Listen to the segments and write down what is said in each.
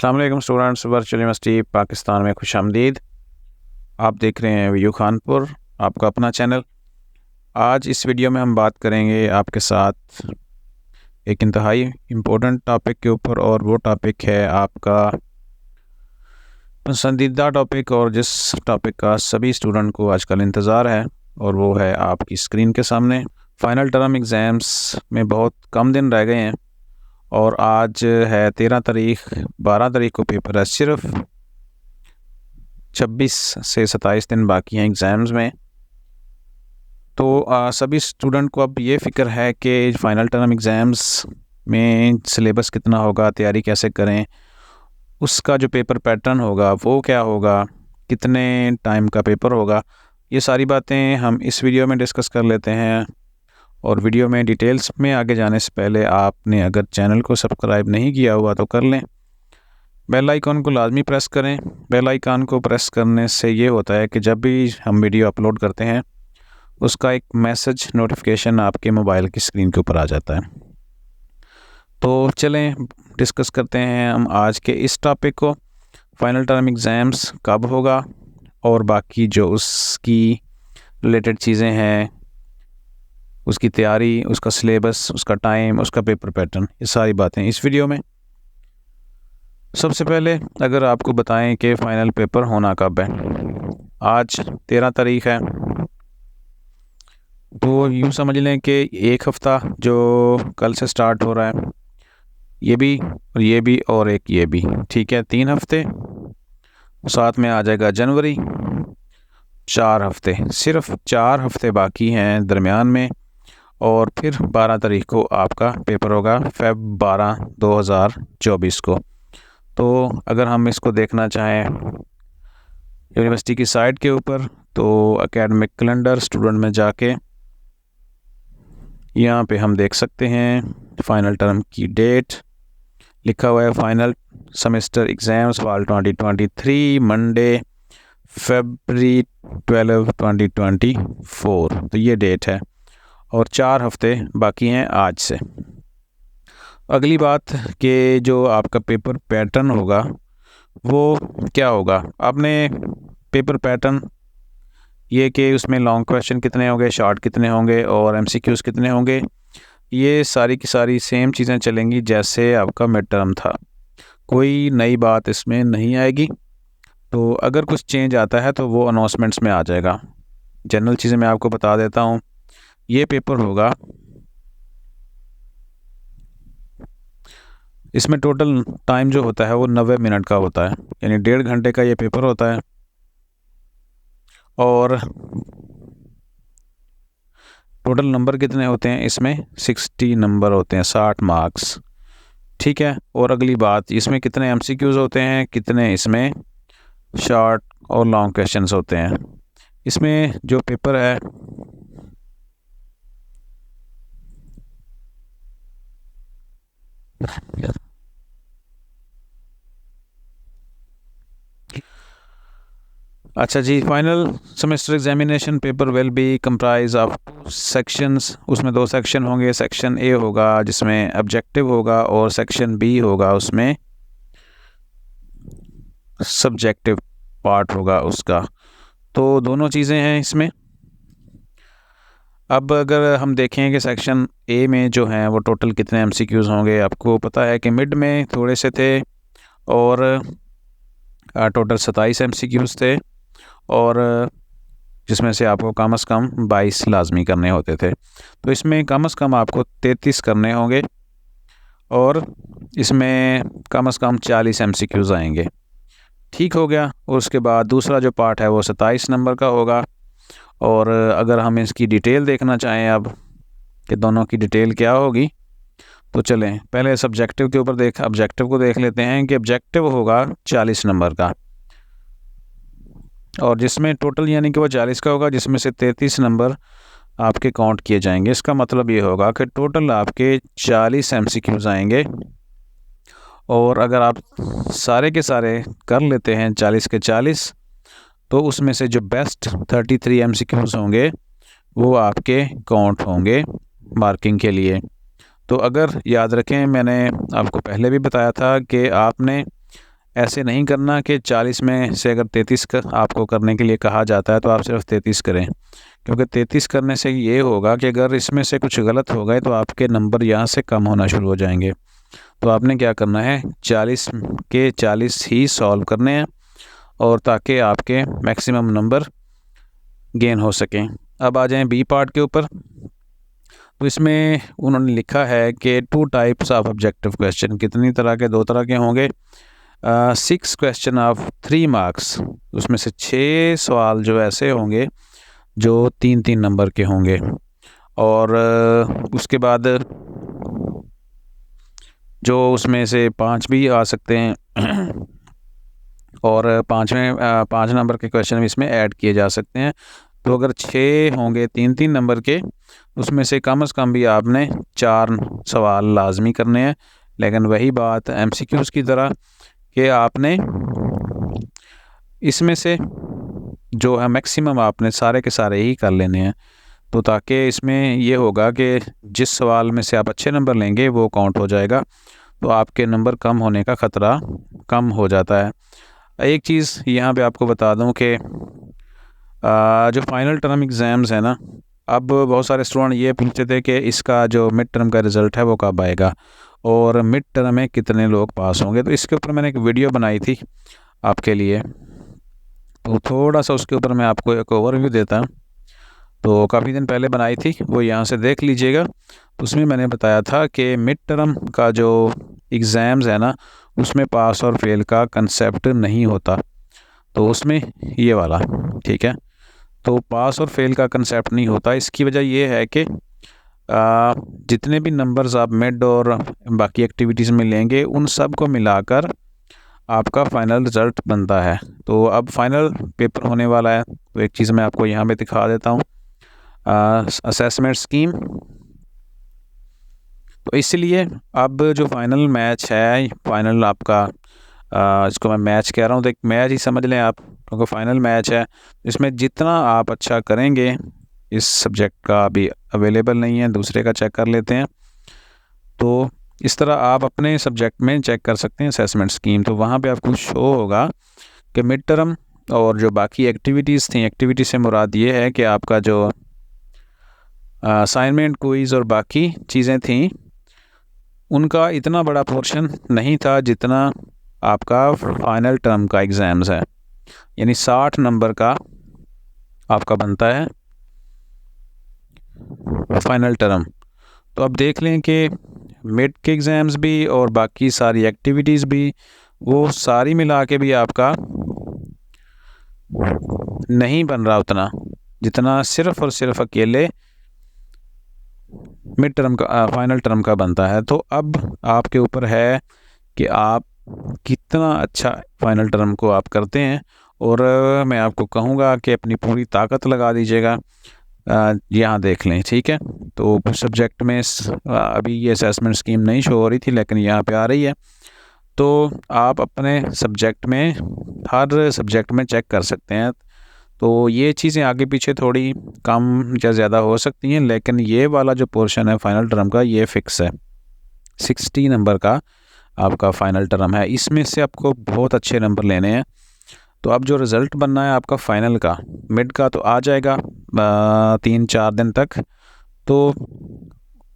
अस्सलाम वालेकुम students, virtual university Pakistan में खुशामदीद। आप देख रहे हैं वीयू खानपुर, आपका अपना चैनल। आज इस वीडियो में हम बात करेंगे आपके साथ एक इंतहाई इम्पोर्टेंट टॉपिक के ऊपर, और वो टॉपिक है आपका पसंदीदा टॉपिक और जिस टॉपिक का सभी स्टूडेंट को आजकल इंतज़ार है, और वो है आपकी स्क्रीन के सामने। फ़ाइनल टर्म एग्ज़ाम्स में बहुत कम दिन रह गए हैं और आज है 13 तारीख, 12 तारीख को पेपर है। सिर्फ 26 से 27 दिन बाकी हैं एग्ज़ाम्स में। तो सभी स्टूडेंट को अब ये फ़िक्र है कि फ़ाइनल टर्म एग्ज़ाम्स में सिलेबस कितना होगा, तैयारी कैसे करें, उसका जो पेपर पैटर्न होगा वो क्या होगा, कितने टाइम का पेपर होगा। ये सारी बातें हम इस वीडियो में डिस्कस कर लेते हैं। और वीडियो में डिटेल्स में आगे जाने से पहले आपने अगर चैनल को सब्सक्राइब नहीं किया हुआ तो कर लें। बेल आइकॉन को लाजमी प्रेस करें। बेल आइकॉन को प्रेस करने से ये होता है कि जब भी हम वीडियो अपलोड करते हैं उसका एक मैसेज नोटिफिकेशन आपके मोबाइल की स्क्रीन के ऊपर आ जाता है। तो चलें डिस्कस करते हैं हम आज के इस टॉपिक को। फ़ाइनल टर्म एग्ज़ाम्स कब होगा और बाकी जो उसकी रिलेटेड चीज़ें हैं, उसकी तैयारी, उसका सिलेबस, उसका टाइम, उसका पेपर पैटर्न, ये सारी बातें इस वीडियो में। सबसे पहले अगर आपको बताएं कि फ़ाइनल पेपर होना कब है। आज 13 तारीख है, तो यूँ समझ लें कि एक हफ़्ता जो कल से स्टार्ट हो रहा है, ये भी और ये भी और एक ये भी, ठीक है, 3 हफ़्ते। साथ में आ जाएगा जनवरी, 4 हफ़्ते। सिर्फ 4 हफ़्ते बाकी हैं दरमियान में, और फिर 12 तारीख को आपका पेपर होगा, Feb 12 2024 को। तो अगर हम इसको देखना चाहें यूनिवर्सिटी की साइट के ऊपर, तो एकेडमिक कैलेंडर स्टूडेंट में जाके यहाँ पे हम देख सकते हैं फ़ाइनल टर्म की डेट लिखा हुआ है। Final semester exams for 2023 Monday February 12 2024, तो ये डेट है और 4 हफ़्ते बाकी हैं आज से। अगली बात कि जो आपका पेपर पैटर्न होगा वो क्या होगा। आपने पेपर पैटर्न ये कि उसमें लॉन्ग क्वेश्चन कितने होंगे, शॉर्ट कितने होंगे और एमसीक्यूज़ कितने होंगे, ये सारी की सारी सेम चीज़ें चलेंगी जैसे आपका मिड टर्म था। कोई नई बात इसमें नहीं आएगी। तो अगर कुछ चेंज आता है तो वो अनाउंसमेंट्स में आ जाएगा। जनरल चीज़ें मैं आपको बता देता हूँ। ये पेपर होगा, इसमें टोटल टाइम जो होता है वो 90 मिनट का होता है, यानी 1.5 घंटे का ये पेपर होता है। और टोटल नंबर कितने होते हैं इसमें, 60 नंबर होते हैं, 60 मार्क्स, ठीक है। और अगली बात, इसमें कितने एमसीक्यूज़ होते हैं, कितने इसमें शॉर्ट और लॉन्ग क्वेश्चंस होते हैं। इसमें जो पेपर है अच्छा जी, final semester examination paper will be comprise of 2 sections. उसमें 2 सेक्शन होंगे। सेक्शन ए होगा जिसमें ऑब्जेक्टिव होगा, और सेक्शन बी होगा उसमें सब्जेक्टिव पार्ट होगा उसका। तो दोनों चीज़ें हैं इसमें। अब अगर हम देखें कि सेक्शन ए में जो हैं वो टोटल कितने एमसीक्यूज़ होंगे, आपको पता है कि मिड में थोड़े से थे और टोटल 27 एमसीक्यूज़ थे, और जिसमें से आपको कम से कम 22 लाजमी करने होते थे। तो इसमें कम से कम आपको 33 करने होंगे, और इसमें कम से कम 40 एमसीक्यूज़ आएंगे। ठीक हो गया। और उसके बाद दूसरा जो पार्ट है वो 27 नंबर का होगा। और अगर हम इसकी डिटेल देखना चाहें अब कि दोनों की डिटेल क्या होगी, तो चलें पहले सब्जेक्टिव के ऊपर ऑब्जेक्टिव को देख लेते हैं कि ऑब्जेक्टिव होगा 40 नंबर का, और जिसमें टोटल यानी कि वो 40 का होगा, जिसमें से 33 नंबर आपके काउंट किए जाएंगे। इसका मतलब ये होगा कि टोटल आपके 40 एमसीक्यूज़ आएंगे। और अगर आप सारे के सारे कर लेते हैं 40 के 40, तो उसमें से जो बेस्ट 33 एमसीक्यूज़ होंगे वो आपके काउंट होंगे मार्किंग के लिए। तो अगर याद रखें, मैंने आपको पहले भी बताया था कि आपने ऐसे नहीं करना कि 40 में से अगर 33 आपको करने के लिए कहा जाता है तो आप सिर्फ 33 करें, क्योंकि 33 करने से ये होगा कि अगर इसमें से कुछ गलत हो गए तो आपके नंबर यहाँ से कम होना शुरू हो जाएंगे। तो आपने क्या करना है, 40 के 40 ही सॉल्व करने हैं, और ताकि आपके मैक्सिमम नंबर गेन हो सकें। अब आ जाएं बी पार्ट के ऊपर। तो इसमें उन्होंने लिखा है कि 2 टाइप्स ऑफ ऑब्जेक्टिव क्वेश्चन, कितनी तरह के, 2 तरह के होंगे। 6 क्वेश्चन ऑफ 3 मार्क्स, उसमें से 6 सवाल जो ऐसे होंगे जो 3-3 नंबर के होंगे। और उसके बाद जो उसमें से 5 भी आ सकते हैं और 5 नंबर के क्वेश्चन भी इसमें ऐड किए जा सकते हैं। तो अगर 6 होंगे 3-3 नंबर के, उसमें से कम से कम भी आपने 4 सवाल लाजमी करने हैं। लेकिन वही बात एमसीक्यूज़ की तरह कि आपने इसमें से जो है मैक्सिमम आपने सारे के सारे ही कर लेने हैं। तो ताकि इसमें ये होगा कि जिस सवाल में से आप अच्छे नंबर लेंगे वो काउंट हो जाएगा, तो आपके नंबर कम होने का ख़तरा कम हो जाता है। एक चीज़ यहाँ पे आपको बता दूँ कि जो फ़ाइनल टर्म एग्ज़ाम्स है ना, अब बहुत सारे स्टूडेंट ये पूछते थे कि इसका जो मिड टर्म का रिज़ल्ट है वो कब आएगा और मिड टर्म में कितने लोग पास होंगे। तो इसके ऊपर मैंने एक वीडियो बनाई थी आपके लिए, तो थोड़ा सा उसके ऊपर मैं आपको एक ओवरव्यू देता हूँ। तो काफ़ी दिन पहले बनाई थी, वो यहाँ से देख लीजिएगा। उसमें मैंने बताया था कि मिड टर्म का जो एग्ज़ाम्स है ना, उसमें पास और फेल का कंसेप्ट नहीं होता। तो उसमें ये वाला, ठीक है, तो पास और फेल का कंसेप्ट नहीं होता। इसकी वजह ये है कि जितने भी नंबर्स आप मिड और बाकी एक्टिविटीज़ में लेंगे उन सब को मिलाकर आपका फ़ाइनल रिज़ल्ट बनता है। तो अब फ़ाइनल पेपर होने वाला है, तो एक चीज़ मैं आपको यहाँ पे दिखा देता हूँ, असेसमेंट स्कीम। तो इसलिए अब जो फ़ाइनल मैच है, फ़ाइनल आपका इसको मैं मैच कह रहा हूँ तो एक मैच ही समझ लें आप, क्योंकि फ़ाइनल मैच है। इसमें जितना आप अच्छा करेंगे, इस सब्जेक्ट का अभी अवेलेबल नहीं है, दूसरे का चेक कर लेते हैं। तो इस तरह आप अपने सब्जेक्ट में चेक कर सकते हैं असेसमेंट स्कीम। तो वहाँ पे आपको शो होगा कि मिड टर्म और जो बाकी एक्टिविटीज़ थी, एक्टिविटी से मुराद ये है कि आपका जो असाइनमेंट, क्विज़ और बाकी चीज़ें थीं, उनका इतना बड़ा पोर्शन नहीं था जितना आपका फ़ाइनल टर्म का एग्ज़ाम्स है। यानी 60 नंबर का आपका बनता है फ़ाइनल टर्म। तो अब देख लें कि मिड के एग्ज़ाम्स भी और बाकी सारी एक्टिविटीज़ भी, वो सारी मिला के भी आपका नहीं बन रहा उतना जितना सिर्फ़ और सिर्फ अकेले मिड टर्म का फ़ाइनल टर्म का बनता है। तो अब आपके ऊपर है कि आप कितना अच्छा फ़ाइनल टर्म को आप करते हैं, और मैं आपको कहूँगा कि अपनी पूरी ताकत लगा दीजिएगा। यहाँ देख लें, ठीक है। तो कुछ सब्जेक्ट में अभी ये असेसमेंट स्कीम नहीं शो हो रही थी, लेकिन यहाँ पे आ रही है। तो आप अपने सब्जेक्ट में, हर सब्जेक्ट में चेक कर सकते हैं। तो ये चीज़ें आगे पीछे थोड़ी कम या ज़्यादा हो सकती हैं, लेकिन ये वाला जो पोर्शन है फ़ाइनल टर्म का, ये फ़िक्स है। 60 नंबर का आपका फ़ाइनल टर्म है, इसमें से आपको बहुत अच्छे नंबर लेने हैं। तो अब जो रिज़ल्ट बनना है आपका फ़ाइनल का, मिड का तो आ जाएगा 3-4 दिन तक। तो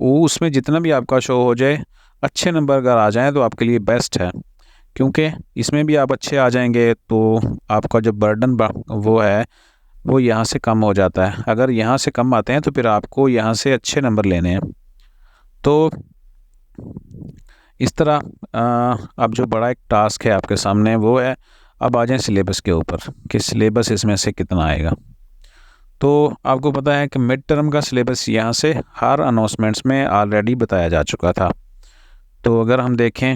वो उसमें जितना भी आपका शो हो जाए, अच्छे नंबर अगर आ जाएँ तो आपके लिए बेस्ट है, क्योंकि इसमें भी आप अच्छे आ जाएंगे तो आपका जो बर्डन वो है वो यहाँ से कम हो जाता है। अगर यहाँ से कम आते हैं तो फिर आपको यहाँ से अच्छे नंबर लेने हैं। तो इस तरह अब जो बड़ा एक टास्क है आपके सामने वो है, अब आ जाएं सिलेबस के ऊपर कि सिलेबस इसमें से कितना आएगा। तो आपको पता है कि मिड टर्म का सिलेबस यहाँ से हर अनाउंसमेंट्स में ऑलरेडी बताया जा चुका था। तो अगर हम देखें,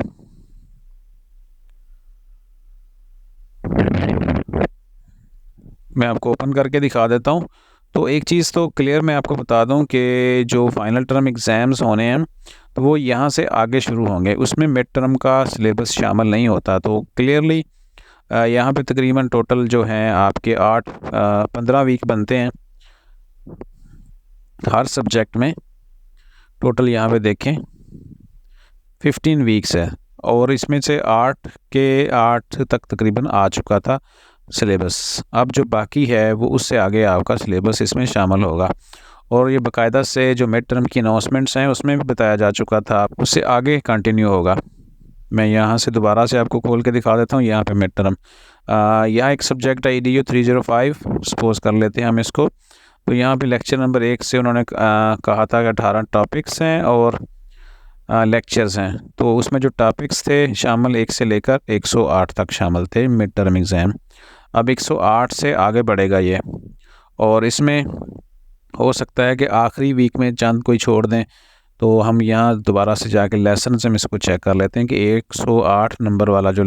मैं आपको ओपन करके दिखा देता हूँ। तो एक चीज़ तो क्लियर मैं आपको बता दूँ कि जो फ़ाइनल टर्म एग्ज़ाम्स होने हैं तो वो यहाँ से आगे शुरू होंगे, उसमें मिड टर्म का सिलेबस शामिल नहीं होता। तो क्लियरली यहाँ पे तकरीबन टोटल जो हैं आपके 15 वीक बनते हैं हर सब्जेक्ट में। टोटल यहाँ पे देखें 15 वीक्स है। और इसमें से 8 तक तकरीबन आ चुका था सिलेबस। अब जो बाकी है वो उससे आगे आपका सिलेबस इसमें शामिल होगा, और ये बाकायदा से जो मिड टर्म की अनाउंसमेंट्स हैं उसमें भी बताया जा चुका था, उससे आगे कंटिन्यू होगा। मैं यहाँ से दोबारा से आपको खोल के दिखा देता हूँ। यहाँ पे मिड टर्म, यहाँ एक सब्जेक्ट है EDU 305, सपोज कर लेते हैं हम इसको। तो यहाँ पे लेक्चर नंबर 1 से उन्होंने कहा था कि 18 टॉपिक्स हैं और लेक्चर्स हैं। तो उसमें जो टॉपिक्स थे शामिल 1 से लेकर 108 तक शामिल थे मिड टर्म एग्ज़ाम। अब 108 से आगे बढ़ेगा ये, और इसमें हो सकता है कि आखिरी वीक में चंद कोई छोड़ दें। तो हम यहाँ दोबारा से जाके लेसन से हम इसको चेक कर लेते हैं कि 108 नंबर वाला जो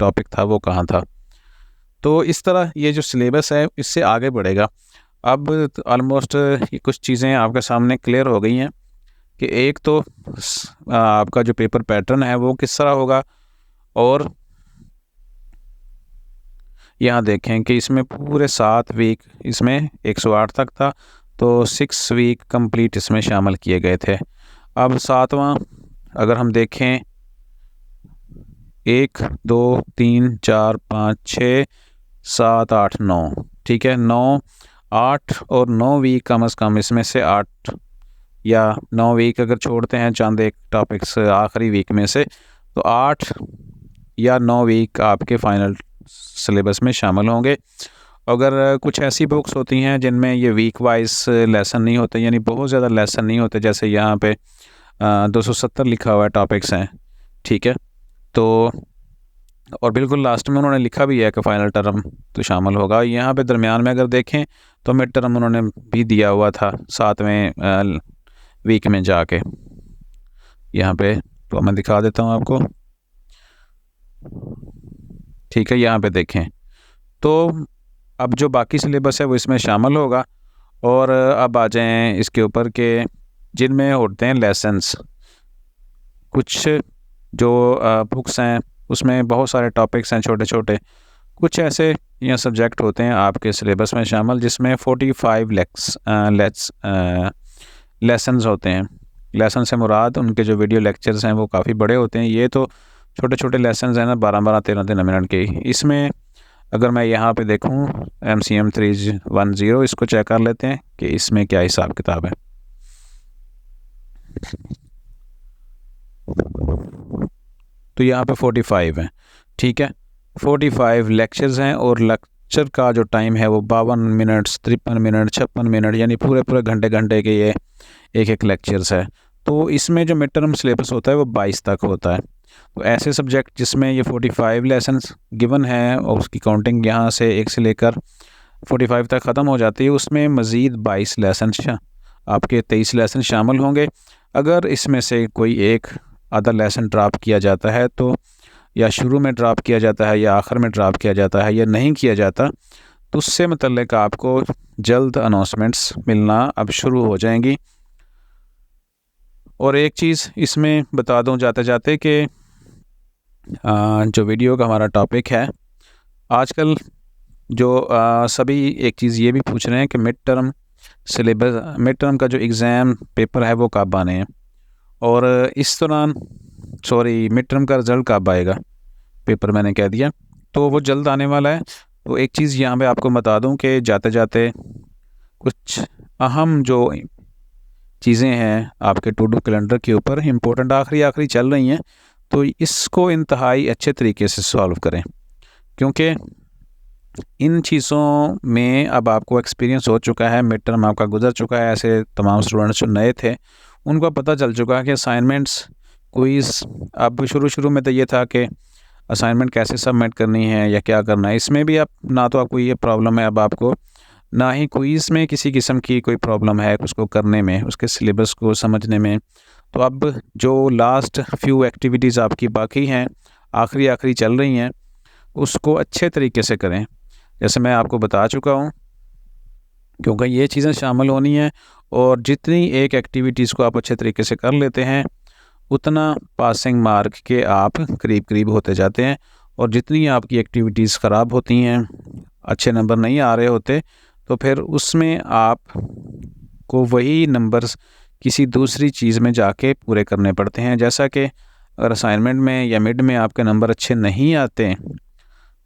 टॉपिक था वो कहाँ था। तो इस तरह ये जो सिलेबस है इससे आगे बढ़ेगा। अब ऑलमोस्ट ये कुछ चीज़ें आपके सामने क्लियर हो गई हैं कि एक तो आपका जो पेपर पैटर्न है वो किस तरह होगा, और यहाँ देखें कि इसमें पूरे 7 वीक इसमें 108 तक था, तो 6 वीक कंप्लीट इसमें शामिल किए गए थे। अब 7वां अगर हम देखें, 1 2 3 4 5 6 7 8 9, ठीक है, 9 8 और 9 वीक कम से कम इसमें से 8 या 9 वीक अगर छोड़ते हैं चंद एक टॉपिक्स आखिरी वीक में से, तो 8 या 9 वीक आपके फाइनल सिलेबस में शामिल होंगे। अगर कुछ ऐसी बुक्स होती हैं जिनमें ये वीक वाइज लेसन नहीं होते, यानी बहुत ज़्यादा लेसन नहीं होते, जैसे यहाँ पे 270 लिखा हुआ है टॉपिक्स हैं, ठीक है, तो और बिल्कुल लास्ट में उन्होंने लिखा भी है कि फ़ाइनल टर्म तो शामिल होगा। यहाँ पे दरमियान में अगर देखें तो मिड टर्म उन्होंने भी दिया हुआ था 7वें वीक में जाके। यहाँ पे तो मैं दिखा देता हूँ आपको, ठीक है, यहाँ पे देखें। तो अब जो बाकी सिलेबस है वो इसमें शामिल होगा। और अब आ जाएं इसके ऊपर के जिनमें होते हैं लेसन्स। कुछ जो बुक्स हैं उसमें बहुत सारे टॉपिक्स हैं छोटे छोटे, कुछ ऐसे या सब्जेक्ट होते हैं आपके सिलेबस में शामिल जिसमें 45 लेसन्स होते हैं। लेसन से मुराद उनके जो वीडियो लेक्चर्स हैं वो काफ़ी बड़े होते हैं, ये तो छोटे छोटे लेसन्स हैं ना, 12-12 13-13 मिनट के। इसमें अगर मैं यहाँ पे देखूँ MCM 310 इसको चेक कर लेते हैं कि इसमें क्या हिसाब किताब है। तो यहाँ पे 45 है, ठीक है, 45 लेक्चर्स हैं, और लेक्चर का जो टाइम है वो 52 मिनट 53 मिनट 56 मिनट, यानी पूरे पूरे घंटे घंटे के ये एक लेक्चर्स है। तो इसमें जो मिड टर्म सिलेबस होता है वो 22 तक होता है। तो ऐसे सब्जेक्ट जिसमें ये 45 लेसन्स गिवन है और उसकी काउंटिंग यहाँ से 1 से लेकर 45 तक ख़त्म हो जाती है, उसमें मज़ीद 22 लेसन आपके 23 लेसन शामिल होंगे। अगर इसमें से कोई एक आधा लेसन ड्रॉप किया जाता है, तो या शुरू में ड्रॉप किया जाता है या आखिर में ड्रॉप किया जाता है या नहीं किया जाता, तो उससे मतलब आपको जल्द अनाउंसमेंट्स मिलना अब शुरू हो जाएंगी। और एक चीज़ इसमें बता दूं जाते जाते कि जो वीडियो का हमारा टॉपिक है आजकल, जो सभी एक चीज़ ये भी पूछ रहे हैं कि mid term syllabus, mid term का जो एग्ज़ाम पेपर है वो कब आने हैं, और इस दौरान मिड टर्म का रिज़ल्ट कब आएगा, पेपर मैंने कह दिया, तो वो जल्द आने वाला है। तो एक चीज़ यहाँ पे आपको बता दूं कि जाते जाते कुछ अहम जो चीज़ें हैं आपके टू डू कैलेंडर के ऊपर इम्पोर्टेंट आखिरी चल रही हैं, तो इसको इंतहाई अच्छे तरीके से सॉल्व करें, क्योंकि इन चीज़ों में अब आपको एक्सपीरियंस हो चुका है, मिड टर्म आपका गुजर चुका है। ऐसे तमाम स्टूडेंट्स जो नए थे उनको पता चल चुका है कि असाइनमेंट्स क्विज़, अब शुरू में तो ये था कि असाइनमेंट कैसे सबमिट करनी है या क्या करना है, इसमें भी अब ना तो आपको ये प्रॉब्लम है अब आपको, ना ही क्विज़ में किसी किस्म की कोई प्रॉब्लम है उसको करने में, उसके सिलेबस को समझने में। तो अब जो लास्ट फ्यू एक्टिविटीज़ आपकी बाकी हैं, आखिरी चल रही हैं, उसको अच्छे तरीके से करें, जैसे मैं आपको बता चुका हूँ, क्योंकि ये चीज़ें शामिल होनी हैं। और जितनी एक एक्टिविटीज़ को आप अच्छे तरीके से कर लेते हैं उतना पासिंग मार्क के आप करीब होते जाते हैं, और जितनी आपकी एक्टिविटीज़ ख़राब होती हैं, अच्छे नंबर नहीं आ रहे होते, तो फिर उसमें आप को वही नंबर्स किसी दूसरी चीज़ में जाके पूरे करने पड़ते हैं। जैसा कि अगर असाइनमेंट में या मिड में आपके नंबर अच्छे नहीं आते,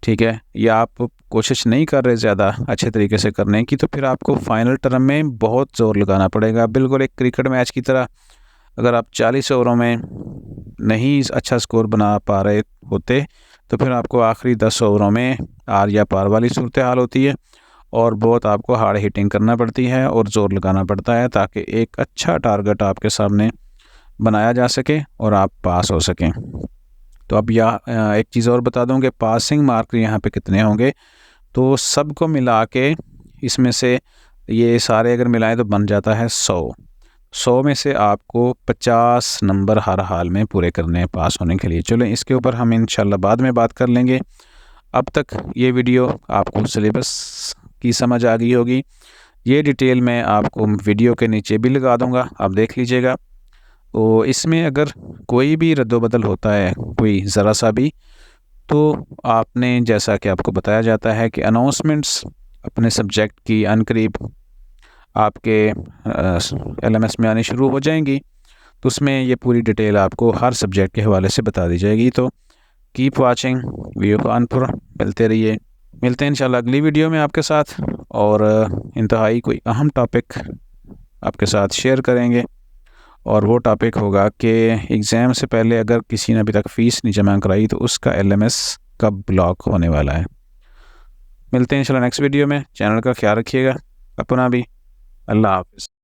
ठीक है, या आप कोशिश नहीं कर रहे ज़्यादा अच्छे तरीके से करने की, तो फिर आपको फाइनल टर्म में बहुत ज़ोर लगाना पड़ेगा। बिल्कुल एक क्रिकेट मैच की तरह, अगर आप 40 ओवरों में नहीं अच्छा स्कोर बना पा रहे होते तो फिर आपको आखिरी 10 ओवरों में आर या पार वाली सूरत हाल होती है और बहुत आपको हार्ड हिटिंग करना पड़ती है और ज़ोर लगाना पड़ता है ताकि एक अच्छा टारगेट आपके सामने बनाया जा सके और आप पास हो सकें। तो अब एक चीज़ और बता दूं कि पासिंग मार्क यहाँ पे कितने होंगे। तो सबको मिला के इसमें से ये सारे अगर मिलाएं तो बन जाता है 100 में से आपको 50 नंबर हर हाल में पूरे करने हैं पास होने के लिए। चलो इसके ऊपर हम इंशाल्लाह बाद में बात कर लेंगे। अब तक ये वीडियो आपको सिलेबस की समझ आ गई होगी। ये डिटेल मैं आपको वीडियो के नीचे भी लगा दूंगा, आप देख लीजिएगा। तो इसमें अगर कोई भी रद्दोबदल होता है, कोई ज़रा सा भी, तो आपने, जैसा कि आपको बताया जाता है कि अनाउंसमेंट्स अपने सब्जेक्ट की अनकरीब आपके LMS में आनी शुरू हो जाएंगी, तो उसमें ये पूरी डिटेल आपको हर सब्जेक्ट के हवाले से बता दी जाएगी। तो कीप वाचिंग वीडियो कानपुर, मिलते हैं इंशाल्लाह अगली वीडियो में आपके साथ, और इंतहाई कोई अहम टॉपिक आपके साथ शेयर करेंगे। और वो टॉपिक होगा कि एग्ज़ाम से पहले अगर किसी ने अभी तक फ़ीस नहीं जमा कराई तो उसका LMS कब ब्लॉक होने वाला है। मिलते हैं इंशाल्लाह नेक्स्ट वीडियो में। चैनल का ख्याल रखिएगा अपना भी। अल्लाह हाफ़िज़।